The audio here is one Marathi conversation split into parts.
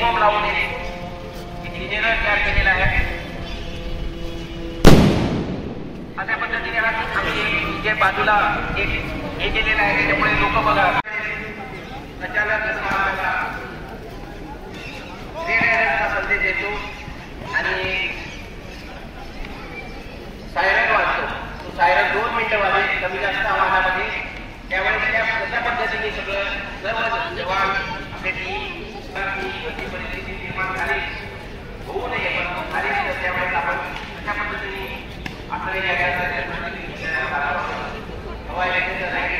बॉम्ब लावून इंजिनियर तयार केलेला आहे. अशा पद्धतीने आम्ही जे बाजूला एक हे केलेलं आहे त्यामुळे लोक बघा अचानक संदेश येतो आणि सायरन वाजतो. तो सायरन 2 मिनिटं वाजेल कमी जास्त आवाजामध्ये. त्यावेळेस त्या कशा पद्धतीने सगळं सर्व जवान आपली परिस्थिती निर्माण झाली होऊ नये पण झाली त्यावेळेस आपण कशा पद्धतीने आपल्या हवा येण्याचं नाही.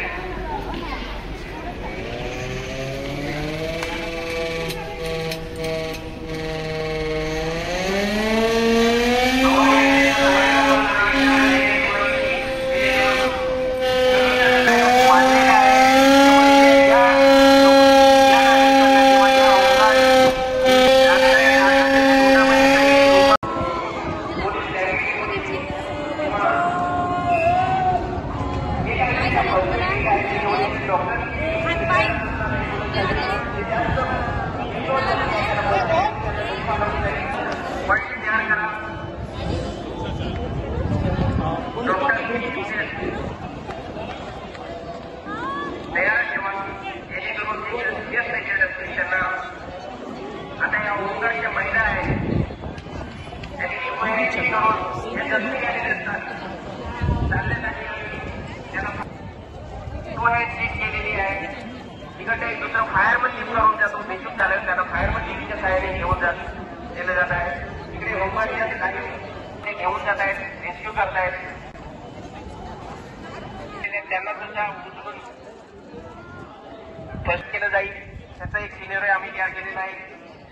फर्स्ट केलं जाईल त्याचा एक सिनेरिओ आम्ही तयार केलेला आहे.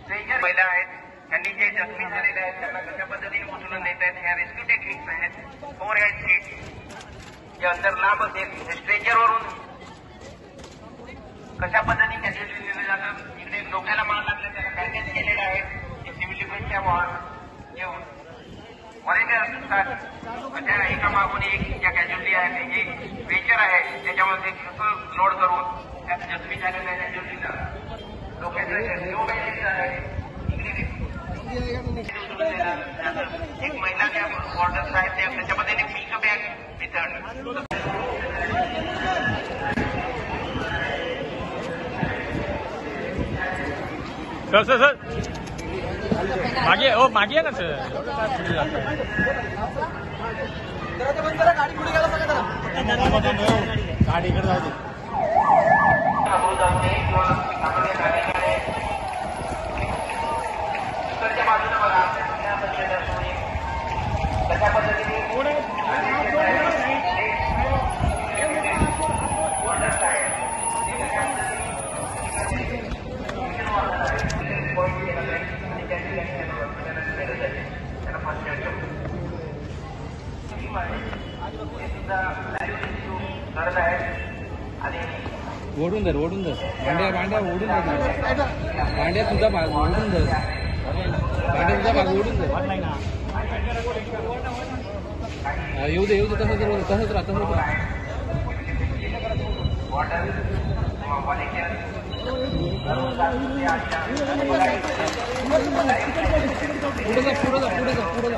स्ट्रेंजर महिला आहेत त्यांनी जे जखमी झालेले आहेत त्यांना कशा पद्धतीने उचलून नेत आहेत ह्या रेस्क्यू टेक्निक्स आहेत. ओव्हरहेड सीट जे अंतर लांब असेल स्ट्रेंजरवरून कशा पद्धतीने कॅज्युअल्टी दिलं जातं. इकडे डोक्याला मार लागला त्याला बँडेज केलेलं आहे. सिव्हिल डिफेन्सच्या घेऊन मॉनिटर असतात त्या एका मागून एक ज्या कॅज्युअल्टी आहे हे वेचर आहे त्याच्यामध्ये लोड करून त्या जखमी झालेल्या कॅज्युअल्टीला डोक्याचं आहे. एक महिला त्या बॉर्डर्स आहेत त्याच्यामध्ये एक मिल्क बॅग मेथड सर मागे हो मागे ना सर गाडी पुढे गेला गाडीकडे जाऊ दे. इकडच्या बाजूला बघा कशा पद्धतीने ओढून धर भांड्या ओढून धर भांड्या तुझा भाग ओढून धर भांड्या तुझा भाग ओढून धर. येऊ दे तसंच राहा पुढे जा.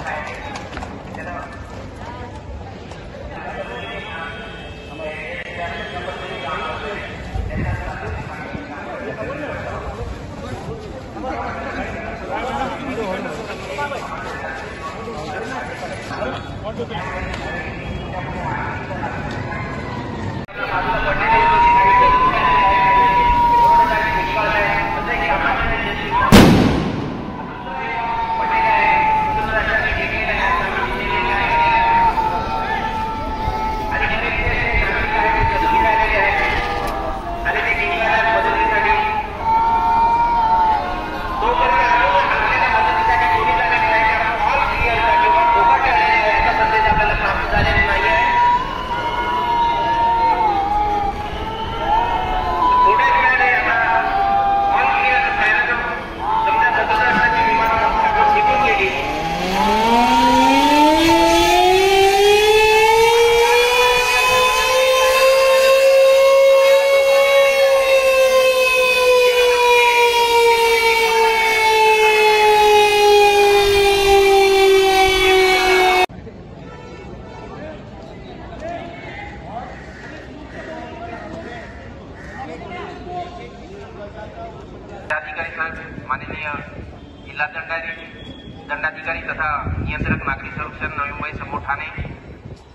नागरी संरक्षण नवी मुंबई समोर ठाणे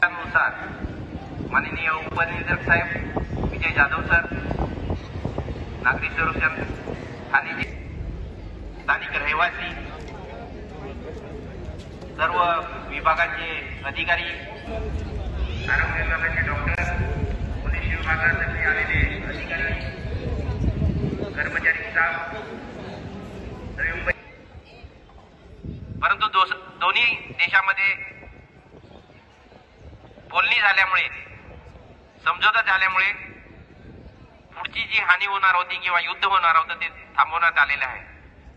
त्यानुसार माननीय उपनिरीक्षक साहेब विजय जाधव सर, नागरी संरक्षण ठाणे स्थानिक रहिवासी, सर्व विभागाचे अधिकारी, आरोग्य विभागाचे डॉक्टर, पोलीस विभागातर्फे आलेले अधिकारी, कर्मचारी स्टाफ, नवी मुंबई. परंतु दोन्ही देशामध्ये बोलणी झाल्यामुळे, समझोता झाल्यामुळे पुढची जी हानी होणार होती किंवा युद्ध होणार होतं ते थांबवण्यात आलेलं आहे.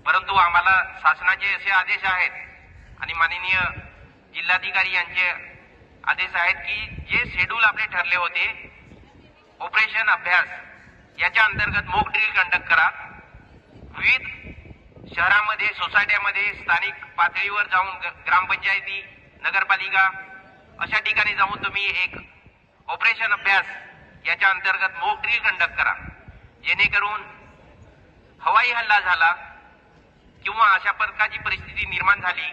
परंतु आम्हाला शासनाचे असे आदेश आहेत आणि माननीय जिल्हाधिकारी यांचे आदेश आहेत की जे शेड्यूल आपले ठरले होते, ऑपरेशन अभ्यास याच्या अंतर्गत मॉक ड्रिल कंडक्ट करा. विविध शहरामध्ये, सोसायट्यामध्ये, स्थानिक पातळीवर जाऊन ग्रामपंचायती, नगरपालिका अशा ठिकाणी जाऊन तुम्ही एक ऑपरेशन अभ्यास याच्या अंतर्गत मॉक ड्रिल कंडक्ट करा, जेणेकरून हवाई हल्ला झाला किंवा अशा प्रकारची परिस्थिती निर्माण झाली,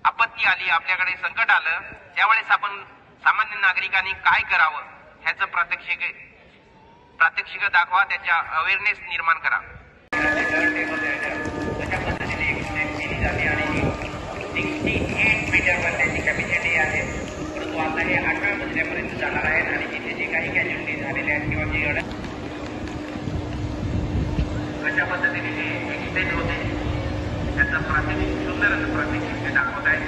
आपत्ती आली, आपल्याकडे संकट आलं, त्यावेळेस आपण सामान्य नागरिकांनी काय करावं ह्याचं प्रात्यक्षिक दाखवा, त्याच्या अवेअरनेस निर्माण करा. अशा पद्धतीने एक स्टेप केली जाते आणि 68 मीटरवर त्याची कॅपॅसिटी आहे. परंतु आता हे 18 मजल्यापर्यंत जाणार आहेत आणि जिथे जे काही कॅज्युअलिटी झालेल्या आहेत किंवा जे अशा पद्धतीने जे एक्सटेंड होते त्याचं प्रात्यक्षिक, सुंदर असं प्रात्यक्षिक ते दाखवत आहे.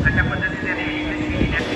अशा पद्धतीने केली जाते.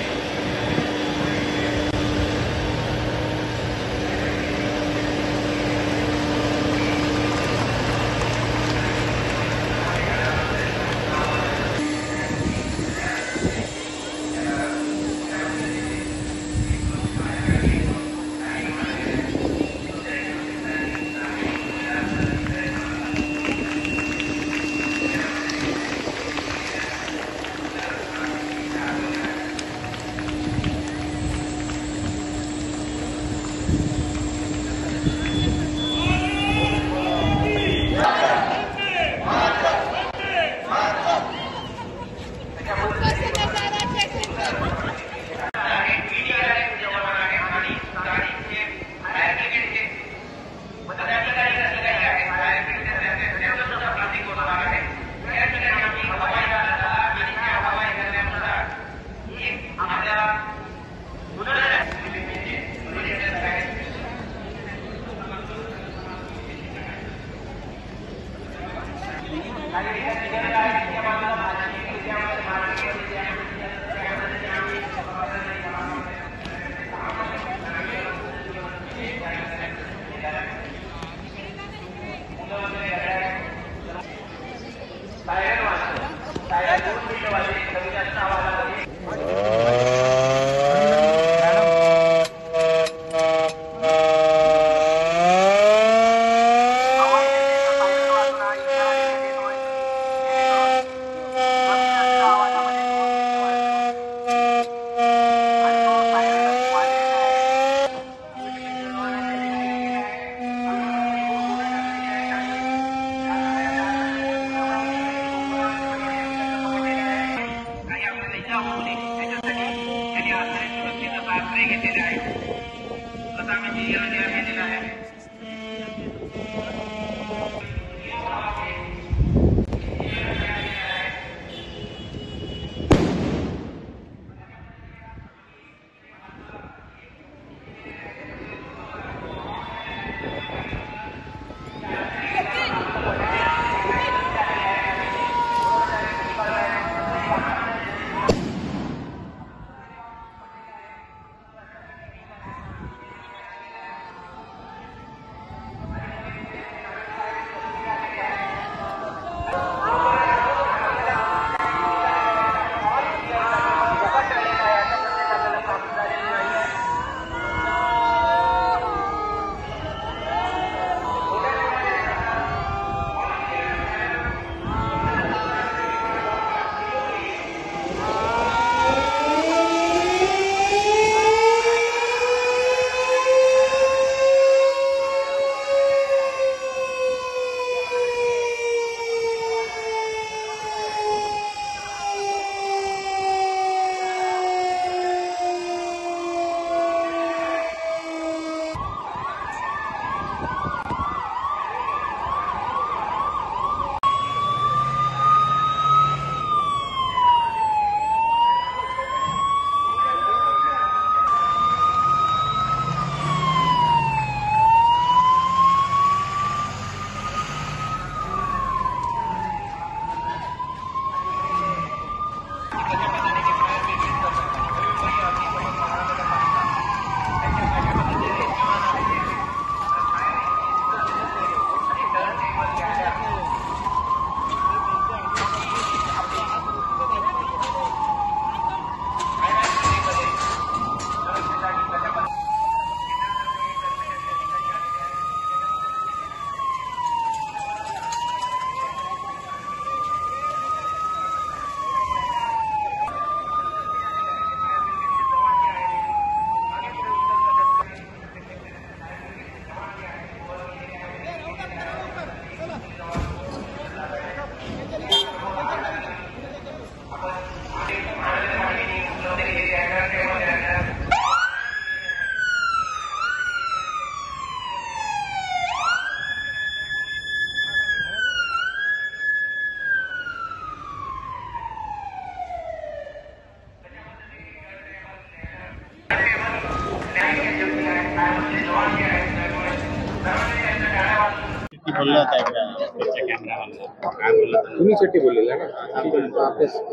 बोलला होता एकदा त्याच्या कॅमेराला काय बोलला होता? तुम्ही शेट्टी बोललेला ना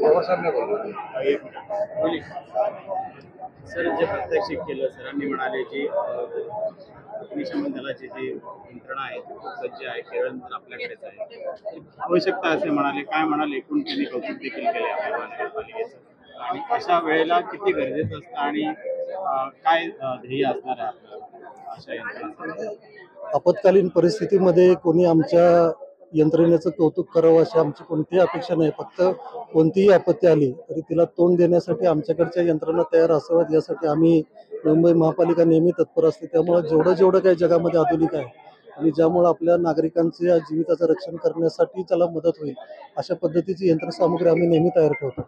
पवार साहेब नाही बोलले. सर जे प्रात्यक्षिक केलं सरांनी म्हणाले जी अग्निशमन दलाची जी यंत्रणा आहे ती खूप सज्ज आहे, केरळ आपल्याकडेच आहे, आवश्यकता असे म्हणाले. काय म्हणाले एकूण त्यांनी कौतुक देखील केले आपल्या महानगरपालिकेचं, आणि अशा वेळेला किती गरजेचं असतं आणि काय ध्येय असणार आहे आपलं अशा यंत्रणा? आपत्कालीन परिस्थितीमध्ये कोणी आमच्या यंत्रणेचं कौतुक करावं अशी आमची कोणतीही अपेक्षा नाही. फक्त कोणतीही आपत्ती आली तरी तिला तोंड देण्यासाठी आमच्याकडच्या यंत्रणा तयार असाव्यात यासाठी आम्ही मुंबई महापालिका नेहमी तत्पर असते. त्यामुळे जेवढं काही जगामध्ये आधुनिक आहे आणि ज्यामुळे आपल्या नागरिकांच्या जीविताचं रक्षण करण्यासाठी त्याला मदत होईल अशा पद्धतीची यंत्रसामुग्री आम्ही नेहमी तयार ठेवतो.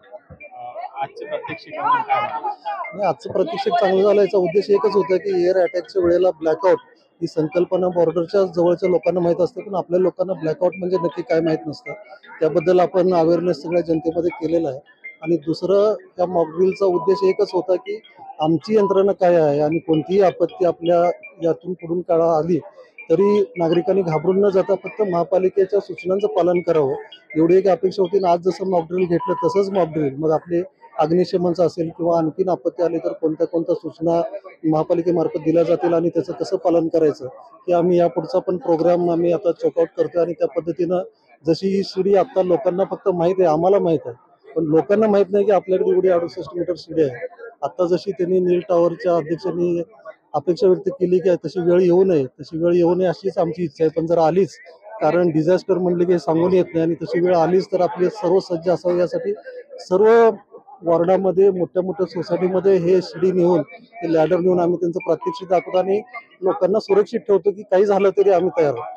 आजचं प्रात्यक्षिक काय म्हणाले? आणि आजचं प्रत्यक्षिक चांगलं झालं याचा उद्देश एकच होता की एअर अटॅकच्या वेळेला ब्लॅकआउट ही संकल्पना बॉर्डरच्या जवळच्या लोकांना माहीत असते, पण आपल्या लोकांना ब्लॅकआउट म्हणजे नक्की काय माहीत नसतं. त्याबद्दल आपण अवेअरनेस सगळ्या जनतेमध्ये केलेला आहे. आणि दुसरं या मॉकड्रिलचा उद्देश एकच होता की आमची यंत्रणा काय आहे आणि कोणतीही आपत्ती आपल्या यातून पुढून काळा आली तरी नागरिकांनी घाबरून न जाता फक्त महापालिकेच्या सूचनांचं पालन करावं एवढी एक अपेक्षा होती. आणि आज जसं मॉकड्रिल घेतलं तसंच मॉकड्रिल मग आपले अग्निशमनचं असेल किंवा आणखीन आपत्ती आली तर कोणत्या सूचना महापालिकेमार्फत दिल्या जातील आणि त्याचं कसं पालन करायचं हे आम्ही यापुढचा पण प्रोग्राम आम्ही आता चेकआउट करतोय. आणि त्या पद्धतीनं जशी ही शिडी आता लोकांना फक्त माहीत आहे, आम्हाला माहीत आहे, पण लोकांना माहीत नाही की आपल्याकडे एवढी 68 मीटर शिडी आहे. आता जशी त्यांनी नील टावरच्या अध्यक्षांनी अपेक्षा व्यक्त केली की तशी वेळ येऊ नये अशीच आमची इच्छा आहे. पण जर आलीच, कारण डिझास्टर म्हणले की सांगून येत नाही, आणि तशी वेळ आलीच तर आपले सर्व सज्ज असावे यासाठी सर्व वॉर्डामध्ये मोठ्या सोसायटीमध्ये हे शिडी नेऊन हे लॅडर नेऊन आम्ही त्यांचं प्रात्यक्षिक दाखवतो आणि लोकांना सुरक्षित ठेवतो की काही झालं तरी आम्ही तयार आहोत.